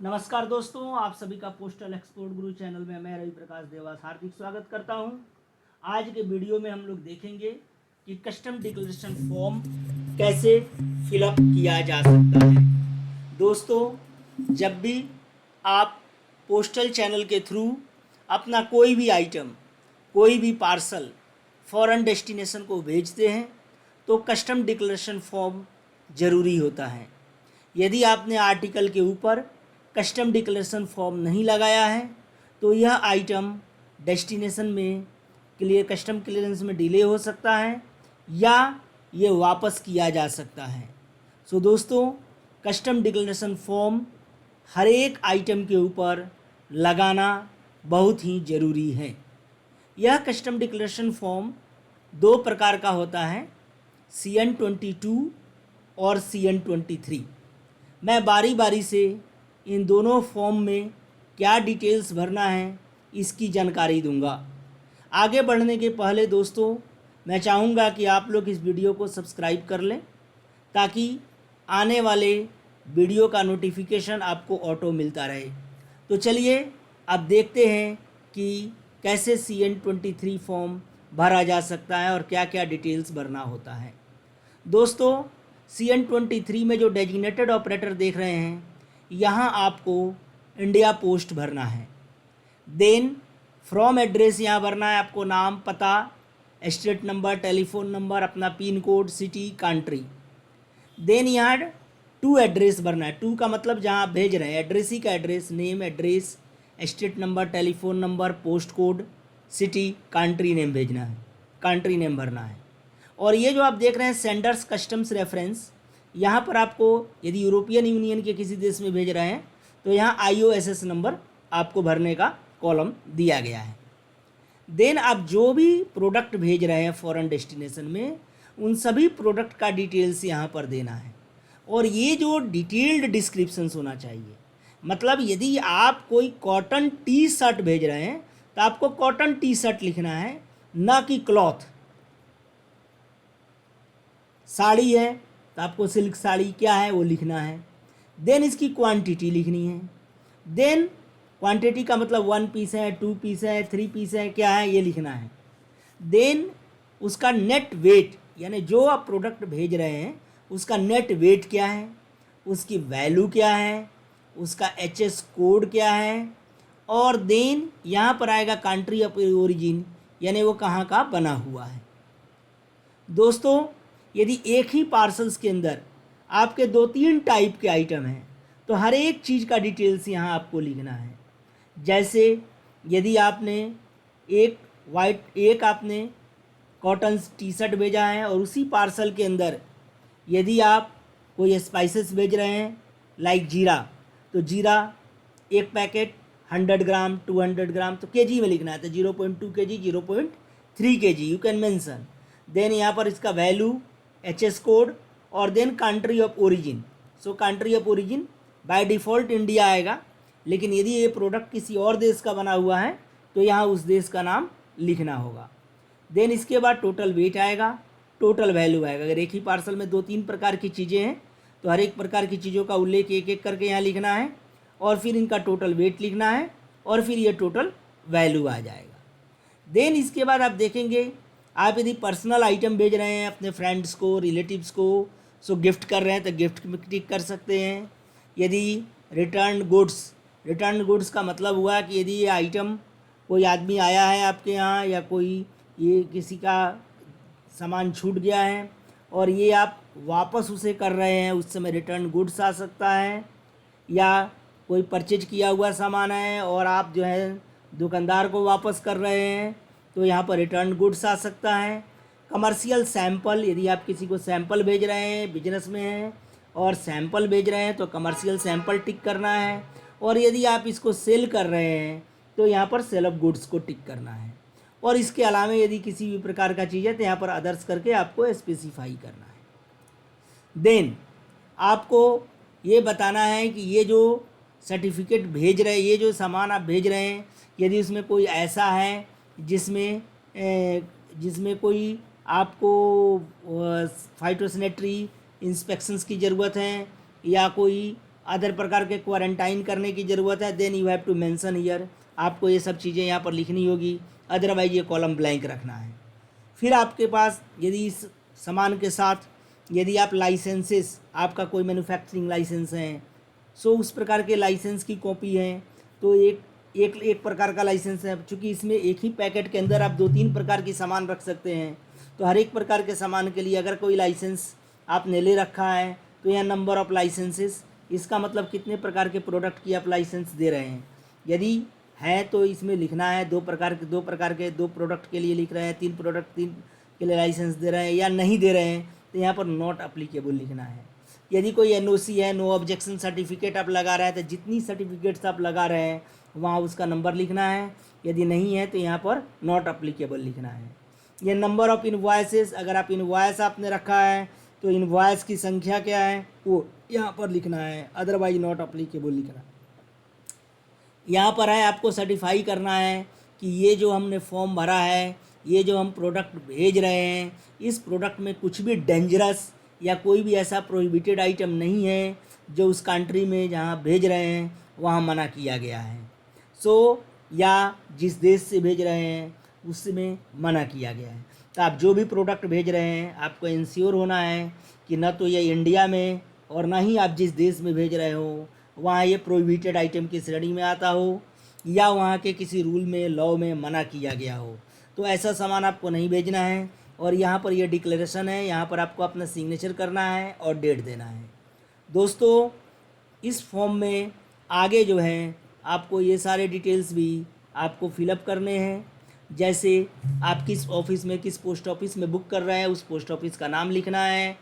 नमस्कार दोस्तों, आप सभी का पोस्टल एक्सपोर्ट गुरु चैनल में मैं रवि प्रकाश देवास हार्दिक स्वागत करता हूं। आज के वीडियो में हम लोग देखेंगे कि कस्टम डिक्लेरेशन फॉर्म कैसे फिलअप किया जा सकता है। दोस्तों, जब भी आप पोस्टल चैनल के थ्रू अपना कोई भी आइटम, कोई भी पार्सल फॉरेन डेस्टिनेशन को भेजते हैं तो कस्टम डिक्लेरेशन फॉर्म ज़रूरी होता है। यदि आपने आर्टिकल के ऊपर कस्टम डिक्लेरेशन फॉर्म नहीं लगाया है तो यह आइटम डेस्टिनेशन में कस्टम क्लियरेंस में डिले हो सकता है या ये वापस किया जा सकता है। दोस्तों, कस्टम डिक्लेरेशन फॉर्म हर एक आइटम के ऊपर लगाना बहुत ही ज़रूरी है। यह कस्टम डिक्लेरेशन फॉर्म दो प्रकार का होता है, CN22 और CN23। मैं बारी बारी से इन दोनों फॉर्म में क्या डिटेल्स भरना है इसकी जानकारी दूंगा। आगे बढ़ने के पहले दोस्तों, मैं चाहूँगा कि आप लोग इस वीडियो को सब्सक्राइब कर लें ताकि आने वाले वीडियो का नोटिफिकेशन आपको ऑटो मिलता रहे। तो चलिए अब देखते हैं कि कैसे CN23 फॉर्म भरा जा सकता है और क्या क्या डिटेल्स भरना होता है। दोस्तों, CN23 में जो डेजिग्नेटेड ऑपरेटर देख रहे हैं, यहाँ आपको इंडिया पोस्ट भरना है। देन फ्रॉम एड्रेस यहाँ भरना है, आपको नाम, पता, स्टेट नंबर, टेलीफोन नंबर, अपना pin code, city, country. Then यहाँ टू एड्रेस भरना है। टू का मतलब जहाँ आप भेज रहे हैं, एड्रेस ही का address, name, address, state number, telephone number, post code, city, country name भेजना है, कंट्री नेम भरना है। और ये जो आप देख रहे हैं सेंडर्स कस्टम्स रेफरेंस, यहाँ पर आपको यदि यूरोपियन यूनियन के किसी देश में भेज रहे हैं तो यहाँ IOSS नंबर आपको भरने का कॉलम दिया गया है। देन आप जो भी प्रोडक्ट भेज रहे हैं फॉरेन डेस्टिनेशन में, उन सभी प्रोडक्ट का डिटेल्स यहाँ पर देना है। और ये जो डिटेल्ड डिस्क्रिप्शंस होना चाहिए, मतलब यदि आप कोई कॉटन टी शर्ट भेज रहे हैं तो आपको कॉटन टी शर्ट लिखना है, ना कि क्लॉथ। साड़ी है तो आपको सिल्क साड़ी क्या है वो लिखना है। देन इसकी क्वांटिटी लिखनी है। देन क्वांटिटी का मतलब 1 पीस है, 2 पीस है, 3 पीस है, क्या है ये लिखना है। देन उसका नेट वेट, यानी जो आप प्रोडक्ट भेज रहे हैं उसका नेट वेट क्या है, उसकी वैल्यू क्या है, उसका HS कोड क्या है। और देन यहाँ पर आएगा कंट्री ऑफ ओरिजिन, यानी वो कहाँ का बना हुआ है। दोस्तों, यदि एक ही पार्सल्स के अंदर आपके 2-3 टाइप के आइटम हैं तो हर एक चीज़ का डिटेल्स यहाँ आपको लिखना है। जैसे यदि आपने एक आपने कॉटन टी शर्ट भेजा है और उसी पार्सल के अंदर यदि आप कोई स्पाइसेस भेज रहे हैं लाइक जीरा, तो जीरा एक पैकेट 100 ग्राम, 200 ग्राम, तो केजी में लिखना है, तो 0.2 kg, 0.3 kg you can mention. Then यहाँ पर इसका वैल्यू, HS कोड, और then country of origin. So country of origin by default India आएगा, लेकिन यदि ये प्रोडक्ट किसी और देश का बना हुआ है तो यहाँ उस देश का नाम लिखना होगा। देन इसके बाद टोटल वेट आएगा, टोटल वैल्यू आएगा। अगर एक ही पार्सल में 2-3 प्रकार की चीज़ें हैं तो हर एक प्रकार की चीज़ों का उल्लेख एक एक करके यहाँ लिखना है, और फिर इनका टोटल वेट लिखना है, और फिर ये टोटल वैल्यू आ जाएगा। देन इसके बाद आप देखेंगे, आप यदि पर्सनल आइटम भेज रहे हैं अपने फ्रेंड्स को, रिलेटिव्स को, सो गिफ्ट कर रहे हैं तो गिफ्ट में टिक कर सकते हैं। यदि रिटर्न गुड्स का मतलब हुआ कि यदि ये आइटम कोई आदमी आया है आपके यहाँ, या कोई ये किसी का सामान छूट गया है और ये आप वापस उसे कर रहे हैं, उस समय रिटर्न गुड्स आ सकता है। या कोई परचेज किया हुआ सामान है और आप जो है दुकानदार को वापस कर रहे हैं तो यहाँ पर रिटर्न गुड्स आ सकता है। कमर्शियल सैंपल, यदि आप किसी को सैंपल भेज रहे हैं, बिजनेस में हैं और सैंपल भेज रहे हैं तो कमर्शियल सैंपल टिक करना है। और यदि आप इसको सेल कर रहे हैं तो यहाँ पर सेल ऑफ गुड्स को टिक करना है। और इसके अलावा यदि किसी भी प्रकार का चीज़ है तो यहाँ पर अदर्स करके आपको स्पेसिफाई करना है। देन आपको ये बताना है कि ये जो सर्टिफिकेट भेज रहे हैं, ये जो सामान आप भेज रहे हैं, यदि उसमें कोई ऐसा है जिसमें कोई आपको फाइटोसैनिटरी इंस्पेक्शंस की ज़रूरत है, या कोई अदर प्रकार के क्वारंटाइन करने की ज़रूरत है, then you have to mention here, आपको ये सब चीज़ें यहाँ पर लिखनी होगी, अदरवाइज ये कॉलम ब्लैंक रखना है। फिर आपके पास यदि इस सामान के साथ यदि आप लाइसेंसेस, आपका कोई मैन्युफैक्चरिंग लाइसेंस है, सो उस प्रकार के लाइसेंस की कॉपी है, तो एक प्रकार का लाइसेंस है, चूँकि इसमें एक ही पैकेट के अंदर आप 2-3 प्रकार की सामान रख सकते हैं, तो हर एक प्रकार के सामान के लिए अगर कोई लाइसेंस आपने ले रखा है तो यहाँ नंबर ऑफ़ लाइसेंसेस, इसका मतलब कितने प्रकार के प्रोडक्ट की आप लाइसेंस दे रहे हैं। यदि है तो इसमें लिखना है दो प्रकार के 2 प्रोडक्ट के लिए लिख रहे हैं, 3 प्रोडक्ट 3 के लिए लाइसेंस दे रहे हैं या नहीं दे रहे हैं, तो यहाँ पर नॉट अप्लीकेबल लिखना है। यदि कोई एनओसी है, नो ऑब्जेक्शन सर्टिफिकेट आप लगा रहे हैं, तो जितनी सर्टिफिकेट्स आप लगा रहे हैं वहाँ उसका नंबर लिखना है, यदि नहीं है तो यहाँ पर नॉट अप्लीकेबल लिखना है। ये नंबर ऑफ़ इनवॉइसेस, अगर आप इनवॉइस आपने रखा है तो इनवॉइस की संख्या क्या है वो यहाँ पर लिखना है, अदरवाइज नॉट अप्लीकेबल लिखना है। यहाँ पर है आपको सर्टिफाई करना है कि ये जो हमने फॉर्म भरा है, ये जो हम प्रोडक्ट भेज रहे हैं, इस प्रोडक्ट में कुछ भी डेंजरस या कोई भी ऐसा प्रोहिबिटेड आइटम नहीं है जो उस कंट्री में जहाँ भेज रहे हैं वहाँ मना किया गया है। या जिस देश से भेज रहे हैं उसमें मना किया गया है। तो आप जो भी प्रोडक्ट भेज रहे हैं आपको इंश्योर होना है कि न तो ये इंडिया में और ना ही आप जिस देश में भेज रहे हो वहाँ ये प्रोहिबिटेड आइटम की श्रेणी में आता हो या वहाँ के किसी रूल में, लॉ में मना किया गया हो, तो ऐसा सामान आपको नहीं भेजना है। और यहाँ पर ये डिक्लेरेशन है, यहाँ पर आपको अपना सिग्नेचर करना है और डेट देना है। दोस्तों इस फॉर्म में आगे जो है आपको ये सारे डिटेल्स भी आपको फिलअप करने हैं, जैसे आप किस ऑफिस में, किस पोस्ट ऑफिस में बुक कर रहे हैं उस पोस्ट ऑफिस का नाम लिखना है,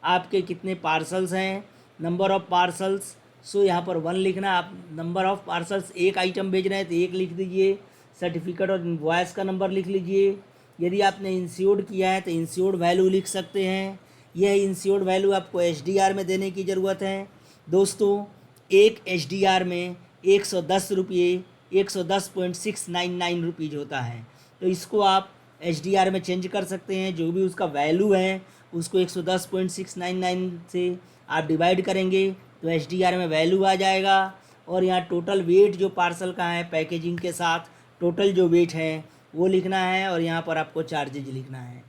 आपके कितने पार्सल्स हैं, नंबर ऑफ़ पार्सल्स, सो यहाँ पर 1 लिखना। आप नंबर ऑफ़ पार्सल्स एक आइटम भेज रहे हैं तो 1 लिख दीजिए, सर्टिफिकेट और इनवॉइस का नंबर लिख लीजिए। यदि आपने इंश्योर्ड किया है तो इंश्योर्ड वैल्यू लिख सकते हैं, यह इंश्योर्ड वैल्यू आपको एचडीआर में देने की ज़रूरत है। दोस्तों एक एचडीआर में 110 रुपये 110.699 रुपीज़ होता है, तो इसको आप एचडीआर में चेंज कर सकते हैं। जो भी उसका वैल्यू है उसको 110.699 से आप डिवाइड करेंगे तो एचडीआर में वैल्यू आ जाएगा। और यहाँ टोटल वेट जो पार्सल का है पैकेजिंग के साथ टोटल जो वेट है वो लिखना है और यहाँ पर आपको चार्जेज लिखना है।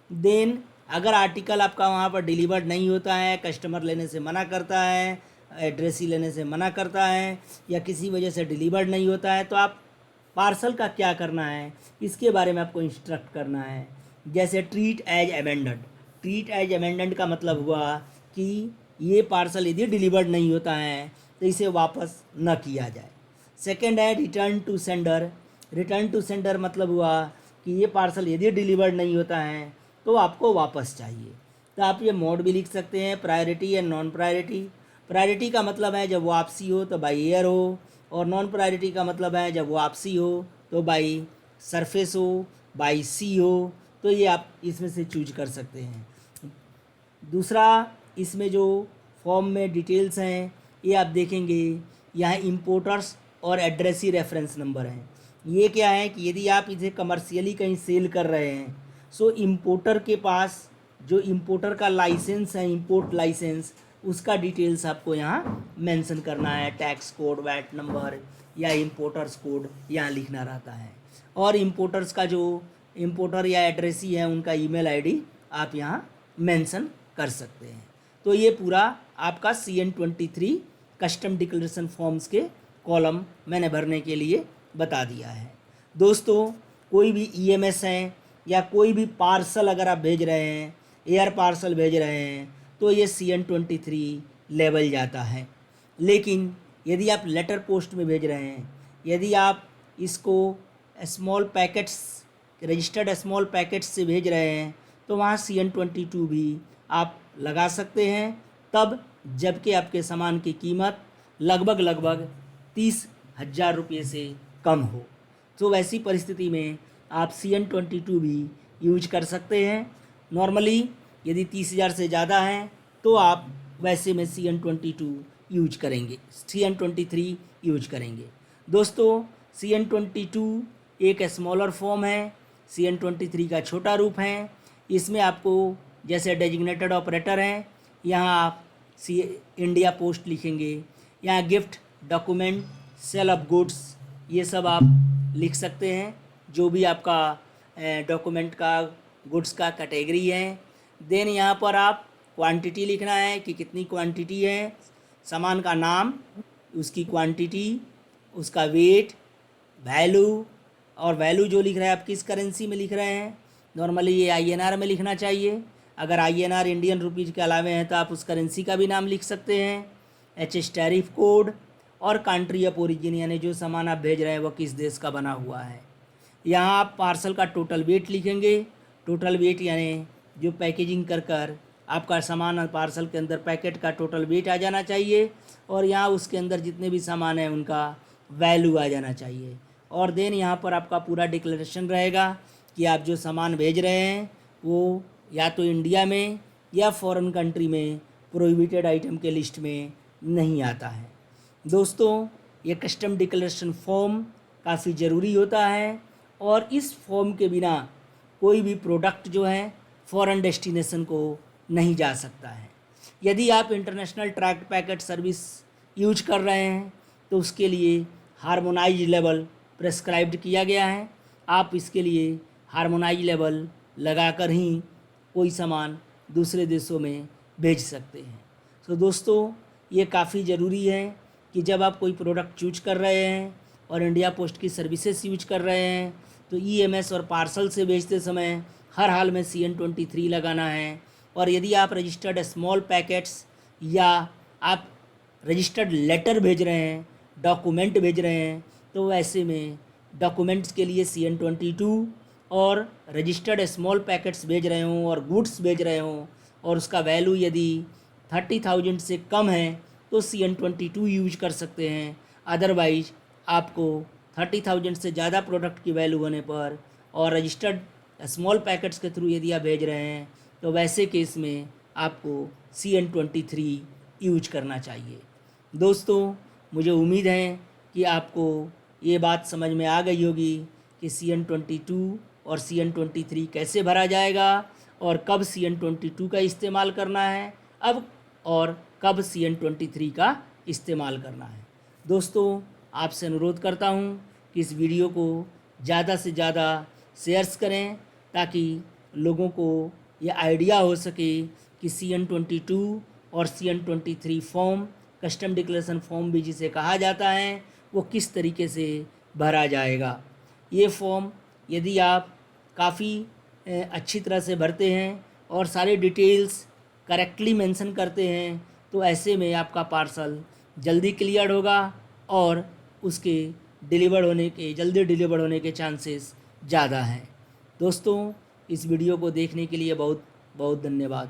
देन अगर आर्टिकल आपका वहाँ पर डिलीवर्ड नहीं होता है, कस्टमर लेने से मना करता है, एड्रेस ही लेने से मना करता है या किसी वजह से डिलीवर्ड नहीं होता है, तो आप पार्सल का क्या करना है इसके बारे में आपको इंस्ट्रक्ट करना है। जैसे treat as amended, treat as amended का मतलब हुआ कि ये पार्सल यदि डिलीवर्ड नहीं होता है तो इसे वापस न किया जाए। सेकंड है return to sender, return to sender मतलब हुआ कि ये पार्सल यदि डिलीवर्ड नहीं होता है तो आपको वापस चाहिए। तो आप ये मोड भी लिख सकते हैं, priority and non priority. Priority का मतलब है जब वापसी हो तो बाई एयर हो, और नॉन प्रायोरिटी का मतलब है जब वापसी हो तो बाई सरफेस हो, बाई सी हो। तो ये आप इसमें से चूज कर सकते हैं। दूसरा इसमें जो फॉर्म में डिटेल्स हैं ये आप देखेंगे, यहाँ इंपोर्टर्स और एड्रेसी रेफरेंस नंबर हैं। ये क्या है कि यदि आप इसे कमर्शियली कहीं सेल कर रहे हैं, सो इंपोर्टर के पास जो इंपोर्टर का लाइसेंस है, इंपोर्ट लाइसेंस, उसका डिटेल्स आपको यहाँ मेंशन करना है। टैक्स कोड, वैट नंबर या इंपोर्टर्स कोड यहाँ लिखना रहता है। और इंपोर्टर्स का जो इंपोर्टर या एड्रेसी है उनका ईमेल आईडी आप यहाँ मेंशन कर सकते हैं। तो ये पूरा आपका CN23 कस्टम डिक्लेरेशन फॉर्म्स के कॉलम मैंने भरने के लिए बता दिया है। दोस्तों कोई भी EMS हैं या कोई भी पार्सल अगर आप भेज रहे हैं, एयर पार्सल भेज रहे हैं, तो ये CN23 लेवल जाता है। लेकिन यदि आप लेटर पोस्ट में भेज रहे हैं, यदि आप इसको small packets, registered small packets से भेज रहे हैं, तो वहाँ CN22 भी आप लगा सकते हैं, तब जबकि आपके सामान की कीमत लगभग 30,000 रुपये से कम हो। तो वैसी परिस्थिति में आप CN22 भी यूज कर सकते हैं। नॉर्मली यदि 30,000 से ज़्यादा है तो आप वैसे में CN22 यूज करेंगे, CN23 यूज करेंगे। दोस्तों CN22 एक स्मॉलर फॉर्म है, CN23 का छोटा रूप है। इसमें आपको जैसे डेजिग्नेटेड ऑपरेटर हैं, यहाँ आप इंडिया पोस्ट लिखेंगे, यहाँ gift, document, sale of goods, ये सब आप लिख सकते हैं, जो भी आपका डॉक्यूमेंट का, गुड्स का कैटेगरी है। देन यहाँ पर आप क्वांटिटी लिखना है कि कितनी क्वांटिटी है, सामान का नाम, उसकी क्वांटिटी, उसका वेट, वैल्यू, और वैल्यू जो लिख रहे हैं आप किस करेंसी में लिख रहे हैं। नॉर्मली ये INR में लिखना चाहिए। अगर INR इंडियन रुपीज़ के अलावे हैं तो आप उस करेंसी का भी नाम लिख सकते हैं। HS टैरिफ कोड और कंट्री ऑफ ओरिजिन, यानी जो सामान आप भेज रहे हैं वो किस देश का बना हुआ है। यहाँ आप पार्सल का टोटल वेट लिखेंगे। टोटल वेट यानी जो पैकेजिंग कर आपका सामान पार्सल के अंदर पैकेट का टोटल वेट आ जाना चाहिए, और यहाँ उसके अंदर जितने भी सामान हैं उनका वैल्यू आ जाना चाहिए। और देन यहाँ पर आपका पूरा डिक्लेरेशन रहेगा कि आप जो सामान भेज रहे हैं वो या तो इंडिया में या फॉरेन कंट्री में प्रोहिबिटेड आइटम के लिस्ट में नहीं आता है। दोस्तों, ये कस्टम डिक्लेरेशन फॉर्म काफ़ी ज़रूरी होता है, और इस फॉर्म के बिना कोई भी प्रोडक्ट जो है फॉरेन डेस्टिनेशन को नहीं जा सकता है। यदि आप international tracked packet service use कर रहे हैं तो उसके लिए हार्मोनाइज लेवल प्रेस्क्राइब्ड किया गया है। आप इसके लिए हार्मोनाइज लेवल लगाकर ही कोई सामान दूसरे देशों में भेज सकते हैं। तो दोस्तों, ये काफ़ी ज़रूरी है कि जब आप कोई प्रोडक्ट चूज कर रहे हैं और इंडिया पोस्ट की सर्विसेज यूज कर रहे हैं तो EMS और पार्सल से भेजते समय हर हाल में CN23 लगाना है। और यदि आप रजिस्टर्ड स्मॉल पैकेट्स या आप रजिस्टर्ड लेटर भेज रहे हैं, डॉक्यूमेंट भेज रहे हैं, तो ऐसे में डॉक्यूमेंट्स के लिए CN22, और रजिस्टर्ड स्मॉल पैकेट्स भेज रहे हों और गुड्स भेज रहे हों और उसका वैल्यू यदि 30,000 से कम है तो CN22 यूज कर सकते हैं। अदरवाइज आपको 30,000 से ज़्यादा प्रोडक्ट की वैल्यू होने पर और रजिस्टर्ड स्मॉल पैकेट्स के थ्रू यदि आप भेज रहे हैं तो वैसे केस में आपको CN23 यूज करना चाहिए। दोस्तों, मुझे उम्मीद है कि आपको ये बात समझ में आ गई होगी कि CN22 और CN23 कैसे भरा जाएगा और कब CN22 का इस्तेमाल करना है अब, और कब CN23 का इस्तेमाल करना है। दोस्तों, आपसे अनुरोध करता हूँ कि इस वीडियो को ज़्यादा से ज़्यादा शेयर्स करें ताकि लोगों को ये आइडिया हो सके कि CN22 और CN23 form, custom declaration form भी जिसे कहा जाता है, वो किस तरीके से भरा जाएगा। ये फॉर्म यदि आप काफ़ी अच्छी तरह से भरते हैं और सारे डिटेल्स करेक्टली मेंशन करते हैं तो ऐसे में आपका पार्सल जल्दी क्लियर होगा और उसके जल्दी डिलीवर होने के चांसेस ज़्यादा हैं। दोस्तों, इस वीडियो को देखने के लिए बहुत बहुत धन्यवाद।